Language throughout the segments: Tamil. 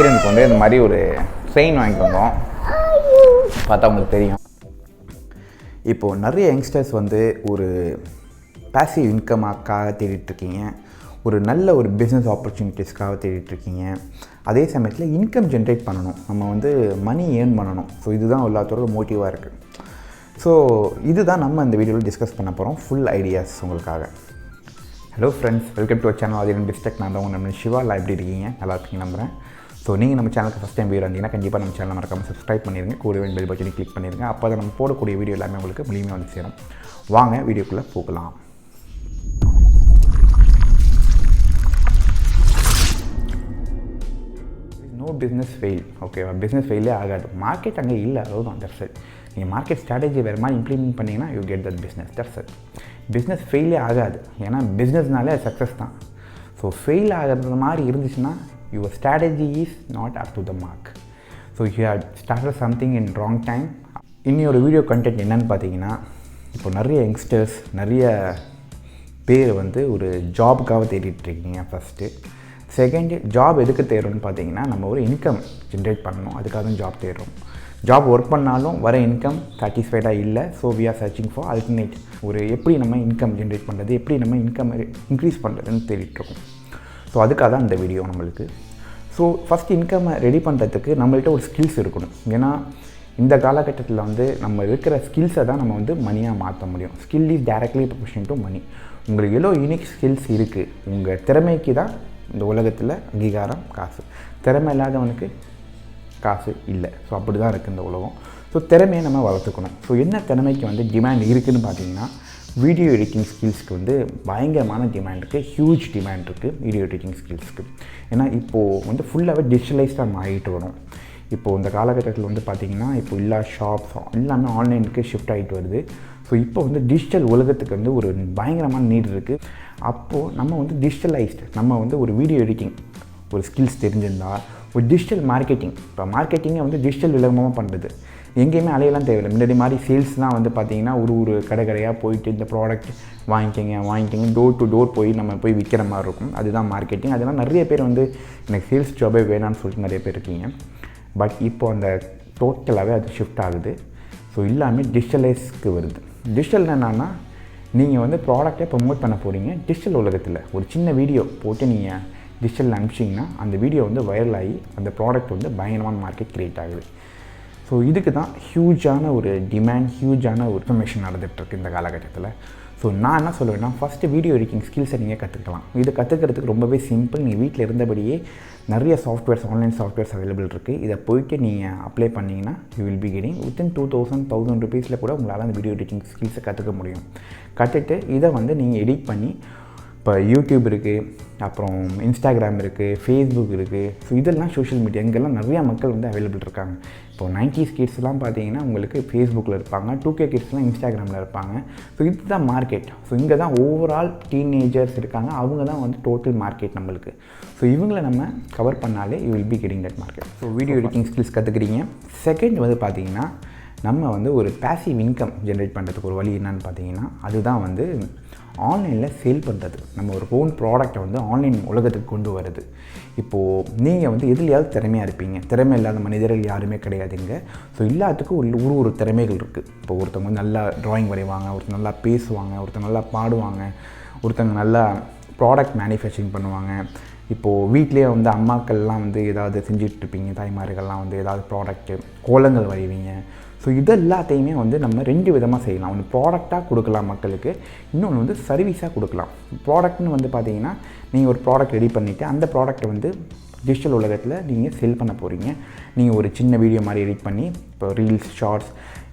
எனக்கு வந்து இந்த மாதிரி ஒரு ட்ரெயின் வாங்கிட்டு வந்தோம். பார்த்தா உங்களுக்கு தெரியும். இப்போது நிறைய யங்ஸ்டர்ஸ் வந்து ஒரு பேசிவ் இன்கமாக்காக தேடிட்டுருக்கீங்க, ஒரு நல்ல ஒரு பிஸ்னஸ் ஆப்பர்ச்சுனிட்டிஸ்க்காக தேடிட்டுருக்கீங்க. அதே சமயத்தில் இன்கம் ஜென்ரேட் பண்ணணும், நம்ம வந்து மணி ஏர்ன் பண்ணணும். ஸோ இதுதான் எல்லாத்தோட மோட்டிவாக இருக்குது. ஸோ இதுதான் நம்ம இந்த வீடியோவில் டிஸ்கஸ் பண்ண போகிறோம், ஃபுல் ஐடியாஸ் உங்களுக்காக. Hello friends, welcome to channel athiranbiztech. நான் தான் உங்கள் நம்ம சிவா. எப்படி இருக்கீங்க? நல்லா இருக்கீங்க நம்புகிறேன். ஸோ நீங்கள் நம்ம சேனலுக்கு ஃபஸ்ட் டைம் வீடியோ வந்தீங்கன்னா கண்டிப்பாக நம்ம சேனலை மறக்காமல் சப்ஸ்கிரைப் பண்ணிடுங்க, கூடவே பெல் பட்டனை கிளிக் பண்ணிடுங்க. அப்போ தான் நம்ம போடக்கூடிய வீடியோ எல்லாமே உங்களுக்கு முழுமையாக வந்து சேரும். வாங்க வீடியோக்குள்ளே போகலாம். No business fail. ஓகேவா? பிஸ்னஸ் ஃபெயிலே ஆகாது. மார்க்கெட் அங்கே இல்லை, அவ்வளோதான். That's it. நீங்கள் மார்க்கெட் ஸ்ட்ராட்டஜி வேறு மாதிரி இம்ப்ளிமெண்ட் பண்ணிங்கன்னா you get that business. That's it. Business ஃபெயிலே ஆகாது, ஏன்னா பிஸ்னஸ்னாலே சக்ஸஸ் தான். ஸோ ஃபெயில் ஆகிறது மாதிரி இருந்துச்சுன்னா your strategy is not up to the mark. So you had started something in wrong time. இன்னொரு வீடியோ கண்டென்ட் என்னென்னு பார்த்தீங்கன்னா, இப்போ நிறைய யங்ஸ்டர்ஸ் நிறைய பேர் வந்து ஒரு ஜாபுக்காக தேடிட்டுருக்கீங்க. ஃபஸ்ட்டு செகண்டு, ஜாப் எதுக்கு தேடுறோன்னு பார்த்தீங்கன்னா, நம்ம ஒரு இன்கம் ஜென்ரேட் பண்ணணும், அதுக்காக தான் ஜாப் தேடுறோம். ஜாப் ஒர்க் பண்ணாலும் வர இன்கம் சாட்டிஸ்ஃபைடாக இல்லை. So we are searching for alternate. ஒரு எப்படி நம்ம இன்கம் ஜென்ரேட் பண்ணுறது, எப்படி நம்ம இன்கம் இன்க்ரீஸ் பண்ணுறதுன்னு தேடிட்டுருக்கோம். ஸோ அதுக்காக தான் இந்த வீடியோ நம்மளுக்கு. ஸோ ஃபஸ்ட் இன்கம்மை ரெடி பண்ணுறதுக்கு நம்மள்கிட்ட ஒரு ஸ்கில்ஸ் இருக்கணும். ஏன்னா இந்த காலகட்டத்தில் வந்து நம்ம இருக்கிற ஸ்கில்ஸை தான் நம்ம வந்து மணியாக மாற்ற முடியும். Skill is directly proportion to money. உங்களுக்கு எவ்வளோ யூனிக் ஸ்கில்ஸ் இருக்குது, உங்கள் திறமைக்கு தான் இந்த உலகத்தில் அங்கீகாரம், காசு. திறமை இல்லாதவனுக்கு காசு இல்லை. ஸோ அப்படி தான் இருக்குது இந்த உலகம். ஸோ திறமையை நம்ம வளர்த்துக்கணும். ஸோ என்ன திறமைக்கு வந்து டிமாண்ட் இருக்குதுன்னு பார்த்தீங்கன்னா, வீடியோ எடிட்டிங் ஸ்கில்ஸ்க்கு வந்து பயங்கரமான டிமாண்ட் இருக்குது, ஹியூஜ் டிமாண்ட் இருக்குது வீடியோ எடிட்டிங் ஸ்கில்ஸ்க்கு. ஏன்னா இப்போது வந்து ஃபுல்லாகவே டிஜிட்டலைஸ்டாக மாறிட்டு வரும். இப்போது இந்த காலகட்டத்தில் வந்து பார்த்திங்கன்னா, இப்போ எல்லா ஷாப்ஸ் எல்லாமே ஆன்லைனுக்கு ஷிஃப்ட் ஆகிட்டு வருது. ஸோ இப்போ வந்து டிஜிட்டல் உலகத்துக்கு வந்து ஒரு பயங்கரமான நீட் இருக்குது. அப்போது நம்ம வந்து டிஜிட்டலைஸ்டு, நம்ம வந்து ஒரு வீடியோ எடிட்டிங் ஒரு ஸ்கில்ஸ் தெரிஞ்சிருந்தால், ஒரு டிஜிட்டல் மார்க்கெட்டிங், இப்போ மார்க்கெட்டிங்கை வந்து டிஜிட்டல் விளம்பரமாக பண்ணுறது, எங்கேயுமே அலையெல்லாம் தேவையில்லை. முன்னாடி மாதிரி சேல்ஸ்லாம் வந்து பார்த்திங்கன்னா ஒரு கடையாக போயிட்டு இந்த ப்ராடக்ட் வாங்கிக்கங்க டோர் டு டோர் போய் நம்ம போய் விற்கிற மாதிரி இருக்கும். அதுதான் மார்க்கெட்டிங். அதெல்லாம் நிறைய பேர் வந்து எனக்கு சேல்ஸ் ஜாபே வேணான்னு சொல்லிட்டு நிறைய பேர் இருக்கீங்க. பட் இப்போ அந்த டோட்டலாகவே அது ஷிஃப்ட் ஆகுது. ஸோ எல்லாமே டிஜிட்டலைஸ்க்கு வருது. டிஜிட்டல் என்னென்னா, நீங்கள் வந்து ப்ராடக்டை ப்ரொமோட் பண்ண போகிறீங்க டிஜிட்டல் உலகத்தில். ஒரு சின்ன வீடியோ போட்டு நீங்கள் டிஜிட்டலில் அனுப்பிச்சிங்கன்னா அந்த வீடியோ வந்து வைரல் ஆகி அந்த ப்ராடக்ட் வந்து பயங்கரமான மார்க்கெட் க்ரியேட் ஆகுது. ஸோ இதுக்கு தான் ஹியூஜான ஒரு டிமாண்ட், ஹியூஜான ஒரு இன்ஃபர்மேஷன் நடந்துகிட்ருக்கு இந்த காலகட்டத்தில். ஸோ நான் என்ன சொல்லுவேன்னா, ஃபஸ்ட்டு வீடியோ எடிட்டிங் ஸ்கில்ஸை நீங்கள் கற்றுக்கலாம். இது கற்றுக்கிறதுக்கு ரொம்பவே சிம்பிள். நீங்கள் வீட்டில் இருந்தபடியே நிறைய சாஃப்ட்வேர்ஸ், ஆன்லைன் சாஃப்ட்வேர்ஸ் அவைலபிள் இருக்குது. இதை போய்ட்டு நீங்கள் அப்ளை பண்ணிங்கன்னா you will be getting within 1000 rupees கூட உங்களால் அந்த வீடியோ எடிட்டிங் ஸ்கில்ஸை கற்றுக்க முடியும். கற்றுட்டு இதை வந்து நீங்கள் எடிட் பண்ணி, இப்போ யூடியூப் இருக்குது, அப்புறம் இன்ஸ்டாகிராம் இருக்குது, ஃபேஸ்புக் இருக்குது. ஸோ இதெல்லாம் சோஷியல் மீடியா, இங்கெல்லாம் நிறையா மக்கள் வந்து அவைலபிள் இருக்காங்க. இப்போது 90s கிட்ஸ்லாம் பார்த்தீங்கன்னா உங்களுக்கு ஃபேஸ்புக்கில் இருப்பாங்க, 2K கிட்ஸ்லாம் இன்ஸ்டாகிராமில் இருப்பாங்க. ஸோ இதுதான் மார்க்கெட். ஸோ இங்கே தான் ஓவரால் டீனேஜர்ஸ் இருக்காங்க, அவங்க தான் வந்து டோட்டல் மார்க்கெட் நம்மளுக்கு. ஸோ இவங்களை நம்ம கவர் பண்ணாலே you will be getting that market. So video editing skills கற்றுக்குறீங்க. செகண்ட் வந்து பார்த்திங்கன்னா, நம்ம வந்து ஒரு பேசிவ் இன்கம் ஜென்ரேட் பண்ணுறதுக்கு ஒரு வழி என்னன்னு பார்த்தீங்கன்னா, அதுதான் வந்து ஆன்லைனில் சேல் பண்ணுறது. நம்ம ஒரு ஓன் ப்ராடக்டை வந்து ஆன்லைன் உலகத்துக்கு கொண்டு வருது. இப்போது நீங்கள் வந்து எதுலையாவது திறமையாக இருப்பீங்க. திறமை இல்லாத மனிதர்கள் யாருமே கிடையாதுங்க. ஸோ எல்லாத்துக்கும் ஒரு திறமைகள் இருக்குது. இப்போ ஒருத்தவங்க நல்லா ட்ராயிங் வரைவாங்க, ஒருத்தர் நல்லா பேசுவாங்க, ஒருத்தர் நல்லா பாடுவாங்க, ஒருத்தவங்க நல்லா ப்ராடக்ட் மேனுஃபேக்சரிங் பண்ணுவாங்க. இப்போது வீட்லேயே வந்து அம்மாக்கள்லாம் வந்து ஏதாவது செஞ்சிட்ருப்பீங்க, தாய்மார்கள்லாம் வந்து ஏதாவது ப்ராடக்ட்டு கோலங்கள் வரைவீங்க. ஸோ இது எல்லாத்தையுமே வந்து நம்ம 2 விதமாக செய்யலாம். ஒன்று ப்ராடக்டாக கொடுக்கலாம் மக்களுக்கு, இன்னொன்று வந்து சர்வீஸாக கொடுக்கலாம். ப்ராடக்ட்னு வந்து பார்த்தீங்கன்னா, நீங்கள் ஒரு ப்ராடக்ட் ரெடி பண்ணிவிட்டு அந்த ப்ராடக்ட்டை வந்து டிஜிட்டல் உலகத்தில் நீங்கள் செல் பண்ண போகிறீங்க. நீங்கள் ஒரு சின்ன வீடியோ மாதிரி எடிட் பண்ணி, இப்போ reels, shorts,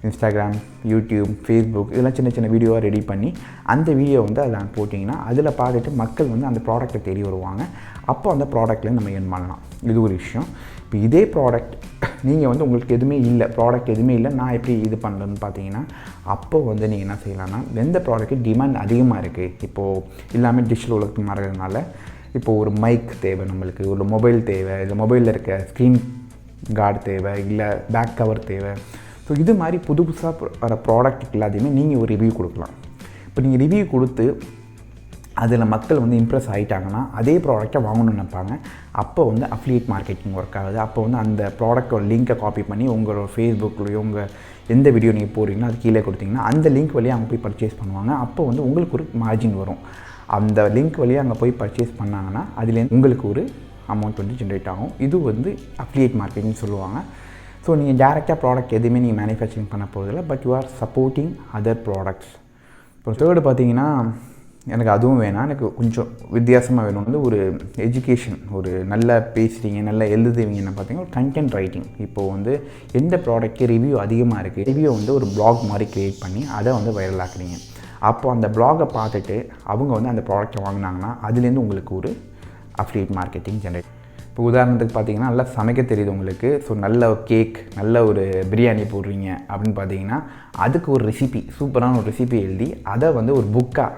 Instagram, YouTube, Facebook இதெல்லாம் சின்ன வீடியோவாக ரெடி பண்ணி அந்த வீடியோ வந்து அதில் போட்டிங்கன்னா அதில் பார்த்துட்டு மக்கள் வந்து அந்த ப்ராடக்ட்டை தேடி வருவாங்க. அப்போ அந்த ப்ராடக்ட்டில் நம்ம ஏர்ன் பண்ணலாம். இது ஒரு விஷயம். இப்போ இதே ப்ராடக்ட் நீங்கள் வந்து உங்களுக்கு எதுவுமே இல்லை, ப்ராடக்ட் எதுவுமே இல்லை, நான் எப்படி இது பண்ணுறேன்னு பார்த்தீங்கன்னா, அப்போ வந்து நீங்கள் என்ன செய்யலாம்னா, எந்த ப்ராடக்ட்டு டிமாண்ட் அதிகமாக இருக்குது, இப்போது எல்லாமே டிஜிட்டல் உலகத்துக்கு மாறுறதுனால இப்போது ஒரு மைக் தேவை நம்மளுக்கு, ஒரு மொபைல் தேவை, இல்லை மொபைலில் இருக்க ஸ்க்ரீன் கார்டு தேவை, இல்லை பேக் கவர் தேவை. ஸோ இது மாதிரி புதுசாக வர ப்ராடக்ட்டுக்கு எல்லாத்தையுமே நீங்கள் ஒரு ரிவ்யூ கொடுக்கலாம். இப்போ நீங்கள் ரிவ்யூ கொடுத்து அதில் மக்கள் வந்து இம்ப்ரெஸ் ஆகிட்டாங்கன்னா அதே ப்ராடக்ட்டை வாங்கணும்னு நினைப்பாங்க. அப்போ வந்து அஃபிலியேட் மார்க்கெட்டிங் ஒர்க் ஆகுது. அப்போ வந்து அந்த ப்ராடக்ட்டோட லிங்க்கை காப்பி பண்ணி உங்களோட ஃபேஸ்புக்லேயோ உங்கள் எந்த வீடியோ நீங்கள் போடுறீங்களோ அது கீழே கொடுத்தீங்கன்னா அந்த லிங்க் வழியாக அவங்க போய் பர்ச்சேஸ் பண்ணுவாங்க. அப்போ வந்து உங்களுக்கு ஒரு மார்ஜின் வரும். அந்த லிங்க் வழியாக அங்கே போய் பர்ச்சேஸ் பண்ணாங்கன்னா அதுலேருந்து உங்களுக்கு ஒரு அமௌண்ட் வந்து ஜென்ரேட் ஆகும். இது வந்து அஃபிலியேட் மார்க்கெட்டிங் சொல்லுவாங்க. ஸோ நீங்கள் டேரெக்டாக ப்ராடக்ட் எதுவுமே நீங்கள் மேனுஃபேக்சரிங் பண்ண போகிறதில்ல, but you are supporting other products. இப்போ தேர்டு பார்த்தீங்கன்னா எனக்கு அதுவும் வேணாம், எனக்கு கொஞ்சம் வித்தியாசமாக வேணும். வந்து ஒரு எஜுகேஷன், ஒரு நல்லா பேசுகிறீங்க, நல்லா எழுதுவீங்கன்னு பார்த்தீங்கன்னா ஒரு கண்டென்ட் ரைட்டிங். இப்போது வந்து எந்த ப்ராடக்ட்டு ரிவ்யூ அதிகமாக இருக்குது, ரிவ்யூ வந்து ஒரு பிளாக் மாதிரி க்ரியேட் பண்ணி அதை வந்து வைரல் ஆக்குறீங்க. அப்போது அந்த பிளாகை பார்த்துட்டு அவங்க வந்து அந்த ப்ராடக்ட்டை வாங்கினாங்கன்னா அதுலேருந்து உங்களுக்கு ஒரு அஃபிலியேட் மார்க்கெட்டிங் ஜென்ரேட். இப்போ உதாரணத்துக்கு பார்த்தீங்கன்னா நல்லா சமைக்க தெரியுது உங்களுக்கு, ஸோ நல்ல கேக், நல்ல ஒரு பிரியாணி போடுறீங்க அப்படின்னு பார்த்தீங்கன்னா அதுக்கு ஒரு ரெசிபி, சூப்பரான ஒரு ரெசிபி எழுதி அதை வந்து ஒரு புக்காக,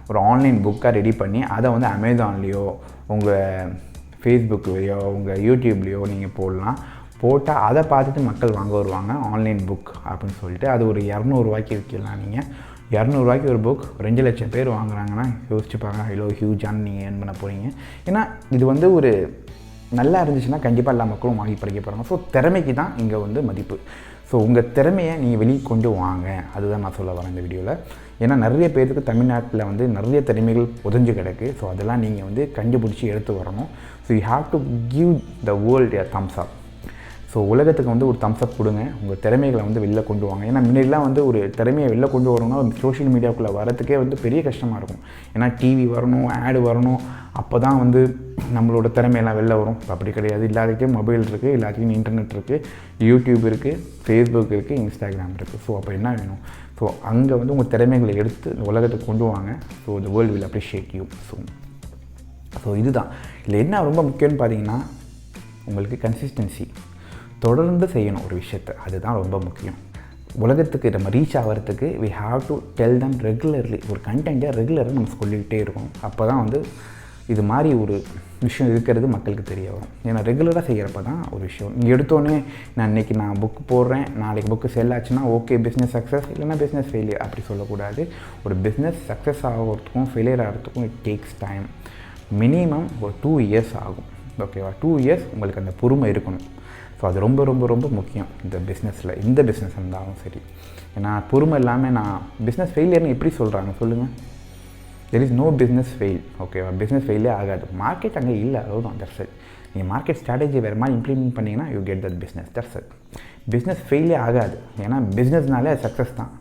ஒரு ஆன்லைன் புக்காக ரெடி பண்ணி அதை வந்து அமேசான்லேயோ உங்கள் ஃபேஸ்புக்லேயோ உங்கள் யூடியூப்லேயோ நீங்கள் போடலாம். போட்டால் அதை பார்த்துட்டு மக்கள் வாங்க வருவாங்க. ஆன்லைன் புக் அப்படின்னு சொல்லிட்டு அது ஒரு 200 ரூபாய்க்கு விற்கலாம். நீங்கள் 200 ரூபாய்க்கு ஒரு புக் 2 லட்சம் பேர் வாங்குறாங்கன்னா யோசிச்சுப்பாங்க இவ்வளோ ஹியூஜான நீங்கள் ஏர்ன் பண்ண போகிறீங்க. ஏன்னா இது வந்து ஒரு நல்லா இருந்துச்சுன்னா கண்டிப்பாக எல்லா மக்களும் வாங்கி படிக்க போகிறாங்க. ஸோ திறமைக்கு தான் இங்கே வந்து மதிப்பு. ஸோ உங்கள் திறமையை நீங்கள் வெளியே கொண்டு வாங்க, அதுதான் நான் சொல்ல வரேன் இந்த வீடியோவில். ஏன்னா நிறைய பேருக்கு தமிழ்நாட்டில் வந்து நிறைய திறமைகள் புதஞ்சு கிடக்கு. ஸோ அதெல்லாம் நீங்கள் வந்து கண்டுபிடிச்சி எடுத்து வரணும். So you have to give the world a Thums up. So உலகத்துக்கு வந்து ஒரு தம்ஸ் அப் கொடுங்க, உங்கள் திறமைகளை வந்து வெளில கொண்டு வாங்க. ஏன்னா முன்னாடிலாம் வந்து ஒரு திறமையை வெளில கொண்டு வரணும்னா சோஷியல் மீடியாவுக்குள்ளே வரத்துக்கே வந்து பெரிய கஷ்டமாக இருக்கும். ஏன்னா டிவி வரணும், ஆடு வரணும், அப்போ தான் வந்து நம்மளோட திறமையெல்லாம் வெளில வரும். இப்போ அப்படி கிடையாது. எல்லாத்துக்கும் மொபைல் இருக்குது, எல்லாத்துக்கும் இன்டர்நெட் இருக்குது, யூடியூப் இருக்குது, ஃபேஸ்புக் இருக்குது, இன்ஸ்டாகிராம் இருக்குது. ஸோ அப்போ என்ன வேணும்? ஸோ அங்கே வந்து உங்கள் திறமைகளை எடுத்து இந்த உலகத்துக்கு கொண்டு வாங்க. So the world will appreciate you. So இதுதான் இதில் என்ன ரொம்ப முக்கியம்னு பார்த்தீங்கன்னா உங்களுக்கு கன்சிஸ்டன்சி, தொடர்ந்து செய்யணும் ஒரு விஷயத்தை, அதுதான் ரொம்ப முக்கியம். உலகத்துக்கு நம்ம ரீச் ஆகிறதுக்கு we have to tell them regularly. ஒரு கண்டென்ட்டை ரெகுலராக நம்ம சொல்லிக்கிட்டே இருக்கணும். அப்போ தான் வந்து இது மாதிரி ஒரு விஷயம் இருக்கிறது மக்களுக்கு தெரிய வரும். ஏன்னா ரெகுலராக செய்கிறப்ப தான் ஒரு விஷயம். நீங்கள் எடுத்தோடனே நான் இன்றைக்கி நான் புக் போடுறேன், நாளைக்கு புக்கு செல் ஆச்சுன்னா ஓகே பிஸ்னஸ் சக்ஸஸ், இல்லைனா பிஸ்னஸ் ஃபெயிலியர் அப்படி சொல்லக்கூடாது. ஒரு பிஸ்னஸ் சக்ஸஸ் ஆகிறதுக்கும் ஃபெயிலியர் ஆகிறதுக்கும் இட் டேக்ஸ் டைம். மினிமம் ஒரு 2 இயர்ஸ் ஆகும். ஓகேவா? 2 இயர்ஸ் உங்களுக்கு அந்த பொறுமை இருக்கணும். ஸோ அது ரொம்ப ரொம்ப ரொம்ப முக்கியம் இந்த பிஸ்னஸில். இந்த பிஸ்னஸ் இருந்தாலும் சரி. ஏன்னா பொறுமை இல்லாமல் நான் பிஸ்னஸ் ஃபெயிலியர்னு எப்படி சொல்கிறாங்க சொல்லுங்கள்? There is no business fail. ஓகேவா? பிஸ்னஸ் ஃபெயிலே ஆகாது. மார்க்கெட் அங்கே இல்லை, அதுதான். That's it. நீங்கள் மார்க்கெட் ஸ்ட்ராட்டஜி வேறு மாதிரி இம்ப்ளிமெண்ட் பண்ணிங்கன்னா you get that business. That's it. Business ஃபெயிலே ஆகாது. ஏன்னா பிஸ்னஸ்னாலே சக்ஸஸ் தான்.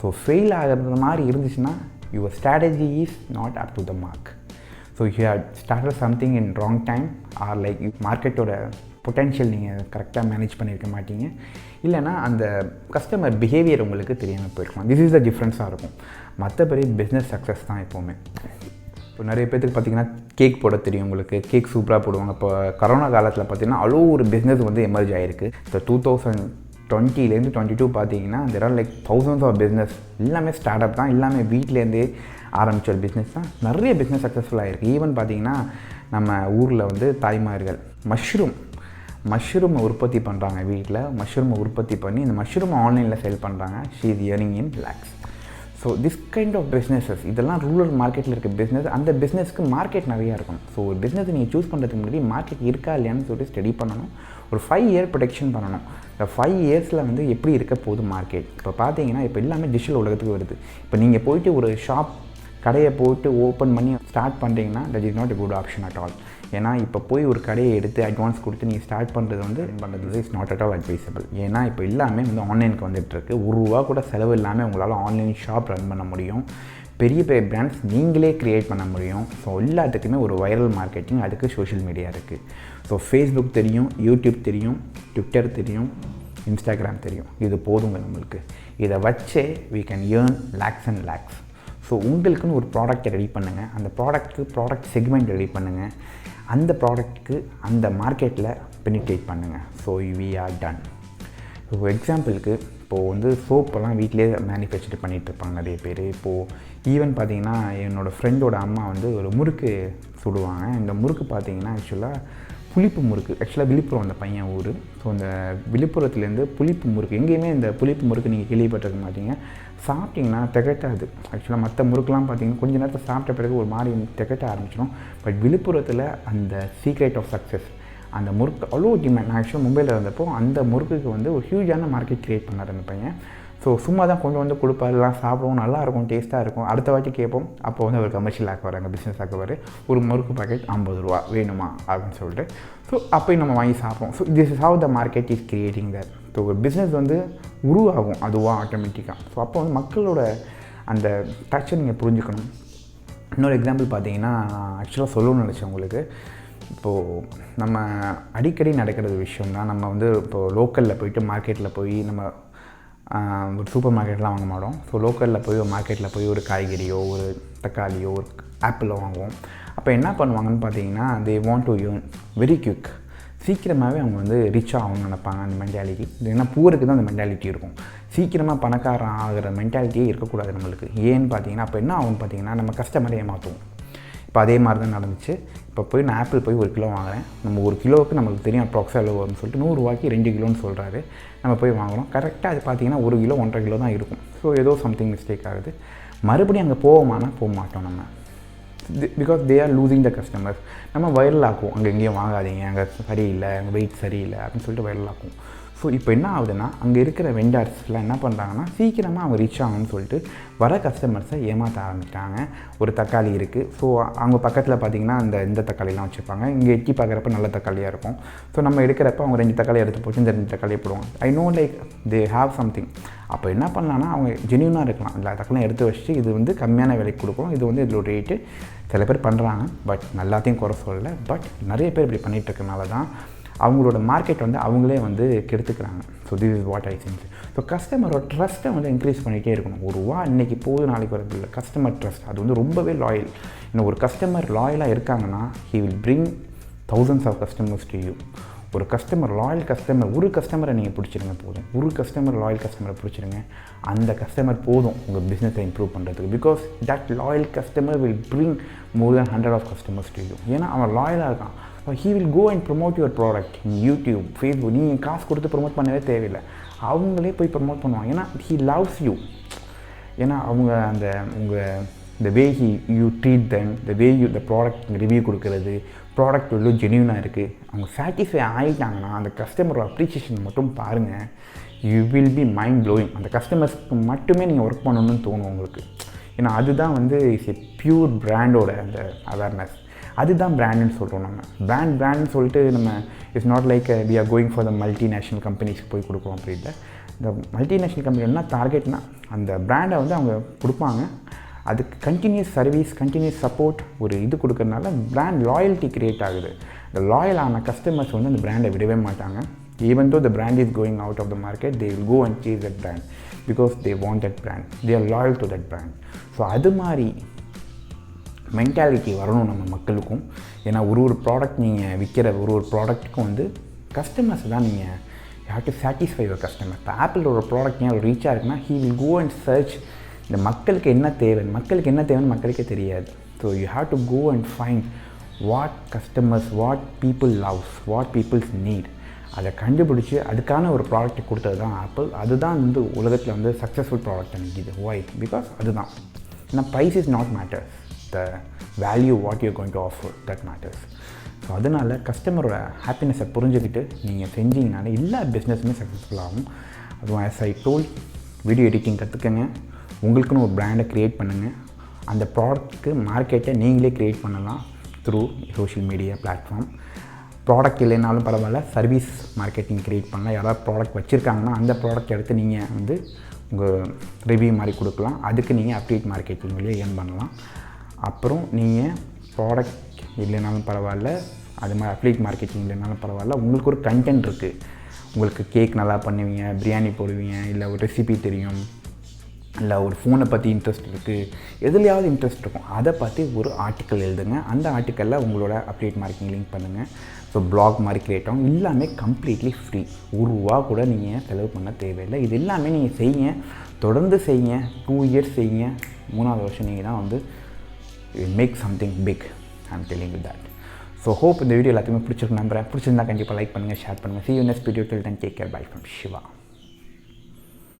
ஸோ ஃபெயில் ஆகிறது மாதிரி இருந்துச்சுன்னா your strategy is not up to the mark. So you have started something in wrong time, or like மார்க்கெட்டோட பொட்டென்ஷியல் நீங்கள் கரெக்டாக மேனேஜ் பண்ணியிருக்க மாட்டீங்க, இல்லைனா அந்த கஸ்டமர் பிஹேவியர் உங்களுக்கு தெரியாமல் போயிருக்கும். திஸ் இஸ் த டிஃப்ரென்ஸாக இருக்கும். மற்றபடி பிஸ்னஸ் சக்ஸஸ் தான் எப்போவுமே. இப்போ நிறைய பேருக்கு பார்த்திங்கன்னா கேக் போட தெரியும், உங்களுக்கு கேக் சூப்பராக போடுவாங்க. இப்போ கொரோனா காலத்தில் பார்த்திங்கன்னா அவ்வளோ ஒரு பிஸ்னஸ் வந்து எமர்ஜ் ஆகிருக்கு. இப்போ 2020 22 பார்த்தீங்கன்னா there are like thousands of business. எல்லாமே ஸ்டார்ட் அப் தான், எல்லாமே வீட்டிலேருந்தே ஆரம்பித்த ஒரு பிஸ்னஸ் தான். நிறைய பிஸ்னஸ் சக்ஸஸ்ஃபுல்லாக இருக்குது. ஈவன் பார்த்திங்கன்னா நம்ம ஊரில் வந்து தாய்மார்கள் மஷ்ரூமை உற்பத்தி பண்ணுறாங்க. வீட்டில் மஷ்ரூமை உற்பத்தி பண்ணி இந்த மஷ்ரூமை ஆன்லைனில் சேல் பண்ணுறாங்க. She is earning in lakhs. So this kind of businesses, இதெல்லாம் ரூரல் மார்க்கெட்டில் இருக்க பிஸ்னஸ். அந்த பிஸ்னஸ்க்கு மார்க்கெட் நிறையா இருக்கும். ஸோ ஒரு பிஸ்னஸ் நீங்கள் சூஸ் பண்ணுறதுக்கு முன்னாடி மார்க்கெட் இருக்கா இல்லையான்னு சொல்லிட்டு ஸ்டடி பண்ணணும். ஒரு 5 இயர் ப்ரொடெக்ஷன் பண்ணணும். இந்த 5 இயர்ஸில் வந்து எப்படி இருக்க போகுது மார்க்கெட். இப்போ பார்த்தீங்கன்னா இப்போ எல்லாமே டிஜிட்டல் உலகத்துக்கு வருது. இப்போ நீங்கள் போயிட்டு ஒரு கடையை போட்டு ஓப்பன் பண்ணி ஸ்டார்ட் பண்ணுறீங்கன்னா that is not a good option at all. ஏன்னா இப்போ போய் ஒரு கடையை எடுத்து அட்வான்ஸ் கொடுத்து நீங்கள் ஸ்டார்ட் பண்ணுறது வந்து is not at all advisable. ஏன்னா இப்போ எல்லாமே வந்து ஆன்லைனுக்கு வந்துட்டுருக்கு. ₹1 கூட செலவு இல்லாமல் உங்களால் ஆன்லைன் ஷாப் ரன் பண்ண முடியும். பெரிய பெரிய பிராண்ட்ஸ் நீங்களே க்ரியேட் பண்ண முடியும். ஸோ எல்லாத்துக்குமே ஒரு வைரல் மார்க்கெட்டிங், அதுக்கு சோஷியல் மீடியா இருக்குது. ஸோ ஃபேஸ்புக் தெரியும், யூடியூப் தெரியும், ட்விட்டர் தெரியும், இன்ஸ்டாகிராம் தெரியும். இது போதுங்க நம்மளுக்கு. இதை வச்சே we can earn lakhs and lakhs. So உங்களுக்குன்னு ஒரு ப்ராடக்ட்டை ரெடி பண்ணுங்கள். அந்த ப்ராடக்ட் செக்மெண்ட் ரெடி பண்ணுங்கள். அந்த ப்ராடக்ட்டுக்கு அந்த மார்க்கெட்டில் பெனிட்ரேட் பண்ணுங்கள். So we are done. So எக்ஸாம்பிளுக்கு இப்போது வந்து சோப்பெல்லாம் வீட்டிலே மேனுஃபேக்சர் பண்ணிகிட்ருப்பாங்க நிறைய பேர். இப்போது ஈவன் பார்த்திங்கன்னா என்னோடய ஃப்ரெண்டோட அம்மா வந்து ஒரு முறுக்கு சுடுவாங்க. இந்த முறுக்கு பார்த்திங்கன்னா ஆக்சுவலாக புளிப்பு முறுக்கு. ஆக்சுவலாக விழுப்புரம் அந்த பையன் ஊர். ஸோ அந்த விழுப்புரத்துலேருந்து புளிப்பு முறுக்கு, எங்கேயுமே இந்த புளிப்பு முறுக்கு நீங்கள் கேள்விப்பட்டிருக்க மாட்டீங்க. சாப்பிட்டிங்கன்னா திகட்டாது. ஆக்சுவலாக மற்ற முறுக்கெலாம் பார்த்தீங்கன்னா கொஞ்சம் நேரத்தில் சாப்பிட்ட பிறகு ஒரு மாதிரி திகட்ட ஆரம்பிச்சிடும். பட் விழுப்புரத்தில் அந்த சீக்ரெட் ஆஃப் சக்ஸஸ், அந்த முறுக்கு அவ்வளோ டிமாண்ட். நான் ஆக்சுவலாக மும்பையில் இருந்தப்போ அந்த முறுக்குக்கு வந்து ஒரு ஹியூஜான மார்க்கெட் க்ரியேட் பண்ணார் அந்த பையன். ஸோ சும்மா தான் கொண்டு வந்து கொடுப்பாரு, எல்லாம் சாப்பிடுவோம், நல்லாயிருக்கும், டேஸ்ட்டாக இருக்கும். அடுத்த வாட்டி கேட்போம். அப்போ வந்து அவர் கமர்ஷியல் ஆக்குவார், அங்கே பிஸ்னஸ் ஆக்குவார். ஒரு முறுக்கு பாக்கெட் 50 ரூபா வேணுமா அப்படின்னு சொல்லிட்டு. ஸோ அப்போயும் நம்ம வாங்கி சாப்பிடுவோம். So this is how the market is creating that. So ஒரு பிஸ்னஸ் வந்து உருவாகும் அதுவாக ஆட்டோமேட்டிக்காக. ஸோ அப்போ வந்து மக்களோட அந்த டச்சை நீங்கள் புரிஞ்சுக்கணும். இன்னொரு எக்ஸாம்பிள் பார்த்தீங்கன்னா, ஆக்சுவலாக சொல்லணும்னு நினச்சேன் உங்களுக்கு. இப்போது நம்ம அடிக்கடி நடக்கிறது விஷயம் தான். நம்ம வந்து இப்போது லோக்கலில் போய்ட்டு மார்க்கெட்டில் போய் நம்ம ஒரு சூப்பர் மார்க்கெட்லாம் வாங்க மாட்டோம். ஸோ லோக்கலில் போய் ஒரு மார்க்கெட்டில் போய் ஒரு காய்கறியோ ஒரு தக்காளியோ ஒரு ஆப்பிளோ வாங்குவோம். அப்போ என்ன பண்ணுவாங்கன்னு பார்த்தீங்கன்னா, they want to earn very quick. சீக்கிரமாகவே அவங்க வந்து ரிச் ஆகணும்னு நினைப்பாங்க. அந்த மென்டாலிட்டி, ஏன்னா பூருக்கு தான் அந்த மென்டாலிட்டி இருக்கும். சீக்கிரமாக பணக்காரன் ஆகிற மென்டாலிட்டியே இருக்கக்கூடாது நம்மளுக்கு. ஏன்னு பார்த்தீங்கன்னா, அப்போ என்ன ஆகும்னு பார்த்தீங்கன்னா, நம்ம கஸ்டமரை ஏமாற்றுவோம். இப்போ அதே மாதிரி தான் நடந்துச்சு. இப்போ போய் நான் ஆப்பிள் போய் 1 கிலோ வாங்குறேன். நம்ம 1 கிலோவுக்கு நம்மளுக்கு தெரியும் அப்ராக்ஸாக எவ்வளோ வரும்னு சொல்லிட்டு 100 ரூபாய்க்கு 2 கிலோன்னு சொல்கிறாரு. நம்ம போய் வாங்குகிறோம். கரெக்டாக அது பார்த்தீங்கன்னா 1 கிலோ 1.5 கிலோ தான் இருக்கும். ஸோ ஏதோ சம்திங் மிஸ்டேக் ஆகுது. மறுபடியும் அங்கே போவோமானா போக மாட்டோம் நம்ம. Because they are losing the customers. நம்ம வைரல் ஆக்குவோம், அங்கே எங்கேயும் வாங்காதீங்க, அங்கே சரியில்லை, அங்கே வெயிட் சரியில்லை அப்படின்னு சொல்லிட்டு வைரல் ஆக்குவோம். ஸோ இப்போ என்ன ஆகுதுன்னா, அங்கே இருக்கிற வெண்டார்ஸ்லாம் என்ன பண்ணுறாங்கன்னா, சீக்கிரமாக அவங்க ரீச் ஆகணும்னு சொல்லிட்டு வர கஸ்டமர்ஸை ஏமாற்ற ஆரம்பிச்சிட்டாங்க. ஒரு தக்காளி இருக்குது. ஸோ அவங்க பக்கத்தில் பார்த்திங்கன்னா இந்த தக்காளிலாம் வச்சுருப்பாங்க. இங்கே எட்டி பார்க்குறப்ப நல்ல தக்காளியாக இருக்கும். ஸோ நம்ம எடுக்கிறப்ப அவங்க 2 தக்காளி எடுத்து போட்டு இந்த 2 தக்காளியை போடுவாங்க. I know like they have something. அப்போ என்ன பண்ணலான்னா, அவங்க ஜென்யூனாக இருக்கலாம். இல்லை தக்காளி எடுத்து வச்சுட்டு இது வந்து கம்மியான விலைக்கு கொடுக்குறோம், இது வந்து இதோட ரேட்டு. சில பேர் பண்ணுறாங்க, பட் எல்லாத்தையும் குறை சொல்லலை. பட் நிறைய பேர் இப்படி பண்ணிகிட்டு இருக்கனால தான் அவங்களோட மார்க்கெட் வந்து அவங்களே வந்து கெடுத்துக்கிறாங்க. So this is what I think. So கஸ்டமரோட ட்ரஸ்ட்டை வந்து இன்க்ரீஸ் பண்ணிகிட்டே இருக்கணும். ஒரு ரூபா இன்றைக்கி போகுது, நாளைக்கு வரது இல்லை. கஸ்டமர் ட்ரஸ்ட் அது வந்து ரொம்பவே லாயல். இன்னும் ஒரு கஸ்டமர் லாயலாக இருக்காங்கன்னா, he will bring thousands of customers to you. ஒரு கஸ்டமர் லாயல் கஸ்டமர், ஒரு கஸ்டமரை நீங்கள் பிடிச்சிருங்க போதும். ஒரு கஸ்டமர் லாயல் கஸ்டமரை பிடிச்சிருங்க. அந்த கஸ்டமர் போதும் உங்கள் பிஸ்னஸை இம்ப்ரூவ் பண்ணுறதுக்கு. Because that loyal customer will bring more than 100 of customers to you. ஏன்னா அவன் லாயலாக இருக்கான். he will go and promote your product in YouTube, Facebook. நீங்கள் காசு கொடுத்து ப்ரொமோட் பண்ணவே தேவையில்லை, அவங்களே போய் ப்ரொமோட் பண்ணுவாங்க. ஏன்னா he loves you. ஏன்னா அவங்க அந்த உங்கள் the way you treat them, the way the product review கொடுக்கறது, ப்ராடக்ட் எவ்வளோ ஜென்யூனாக இருக்குது, அவங்க சாட்டிஸ்ஃபை ஆகிட்டாங்கன்னா அந்த கஸ்டமரோட அப்ரிசியேஷன் மட்டும் பாருங்கள். You will B mind blowing. அந்த கஸ்டமர்ஸ்க்கு மட்டுமே நீங்கள் ஒர்க் பண்ணணும்னு தோணும் உங்களுக்கு. ஏன்னா அதுதான் வந்து இஸ் எ பியூர் பிராண்டோட அந்த அவேர்னஸ். அதுதான் பிராண்டுன்னு சொல்கிறோம் நம்ம. பிராண்ட்னு சொல்லிட்டு நம்ம it's not like we are going for the multinational கம்பெனிஸ்க்கு போய் கொடுக்குறோம் அப்படி இல்லை. இந்த மல்டிநேஷ்னல் கம்பெனி என்ன டார்கெட்னா, அந்த பிராண்டை வந்து அவங்க கொடுப்பாங்க, அதுக்கு கண்டினியூஸ் சர்வீஸ், கண்டினியூஸ் சப்போர்ட் ஒரு இது கொடுக்கறதுனால பிராண்ட் லாயல்ட்டி க்ரியேட் ஆகுது. இந்த லாயலான கஸ்டமர்ஸ் வந்து அந்த பிராண்டை விடவே மாட்டாங்க. Even though the brand is going out of the market, they will go and chase that brand because they want that brand, they are loyal to that brand. So அது மாதிரி மென்டாலிட்டி வரணும் நம்ம மக்களுக்கும். ஏன்னா ஒரு ப்ராடக்ட் நீங்கள் விற்கிற ஒரு ப்ராடக்ட்டுக்கும் வந்து கஸ்டமர்ஸ் தான் நீங்கள் have to satisfy your customer. இப்போ ஆப்பிளோட ப்ராடக்ட் ஏன் ரீச் ஆகுதுன்னா, he will go and search இந்த மக்களுக்கு என்ன தேவைன்னு. மக்களுக்கு என்ன தேவைன்னு மக்களுக்கே தெரியாது. So you have to go and find what customers, what people loves, what peoples need. அதை கண்டுபிடிச்சி அதுக்கான ஒரு ப்ராடக்ட்டை கொடுத்தது தான் ஆப்பிள். அதுதான் வந்து உலகத்தில் வந்து சக்ஸஸ்ஃபுல் ப்ராடக்ட் நிற்கிது. ஒய்? பிகாஸ் அதுதான். ஏன்னா price is not matters, the value what you going to offer that matters. So அதனால் கஸ்டமரோட ஹாப்பினஸை புரிஞ்சுக்கிட்டு நீங்கள் செஞ்சீங்கனாலே எல்லா பிஸ்னஸுமே சக்ஸஸ்ஃபுல் ஆகும். அதுவும் as I told, video editing கற்றுக்கங்க, உங்களுக்குன்னு ஒரு பிராண்டை க்ரியேட் பண்ணுங்கள். அந்த ப்ராடக்ட்டுக்கு மார்க்கெட்டை நீங்களே க்ரியேட் பண்ணலாம் through social media platform. Product இல்லைனாலும் பரவாயில்ல, சர்வீஸ் மார்க்கெட்டிங் க்ரியேட் பண்ணலாம். யாராவது ப்ராடக்ட் வச்சுருக்காங்கன்னா அந்த ப்ராடக்ட் எடுத்து நீங்கள் வந்து உங்கள் ரிவ்யூ மாதிரி கொடுக்கலாம். அதுக்கு நீங்கள் அப்டேட் மார்க்கெட்டிங் வழியாக ஏர்ன் பண்ணலாம். அப்புறம் நீங்கள் ப்ராடக்ட் இல்லைனாலும் பரவாயில்ல, அது மாதிரி அப்டேட் மார்க்கெட்டிங் இல்லைனாலும் பரவாயில்ல, உங்களுக்கு ஒரு கண்டென்ட் இருக்குது. உங்களுக்கு கேக் நல்லா பண்ணுவீங்க, பிரியாணி போடுவீங்க, இல்லை ஒரு ரெசிபி தெரியும், இல்லை ஒரு ஃபோனை பற்றி இன்ட்ரெஸ்ட் இருக்குது, எதுலையாவது இன்ட்ரெஸ்ட் இருக்கும், அதை பற்றி ஒரு ஆர்டிக்கல் எழுதுங்க. அந்த ஆர்டிக்கலில் உங்களோட அப்டேட் மார்க்கெட்டிங் லிங்க் பண்ணுங்கள். ஸோ பிளாக் மாதிரி க்ரியேட் ஆகும். எல்லாமே கம்ப்ளீட்லி ஃப்ரீ. ஒரு ரூபா கூட நீங்கள் செலவு பண்ண தேவையில்லை. இது எல்லாமே நீங்கள் செய்யுங்க, தொடர்ந்து செய்யுங்க, 2 இயர்ஸ் செய்யுங்க. 3ஆவது வருஷம் நீங்கள் தான் வந்து make something big. I am telling you that. So hope இந்த வீடியோ எல்லாத்தையுமே பிடிச்சிருக்கு நம்புறேன். பிடிச்சிருந்தா கண்டிப்பாக லைக் பண்ணுங்கள், ஷேர் பண்ணுங்கள். See you next video. Till then, take care. Bye from Shiva.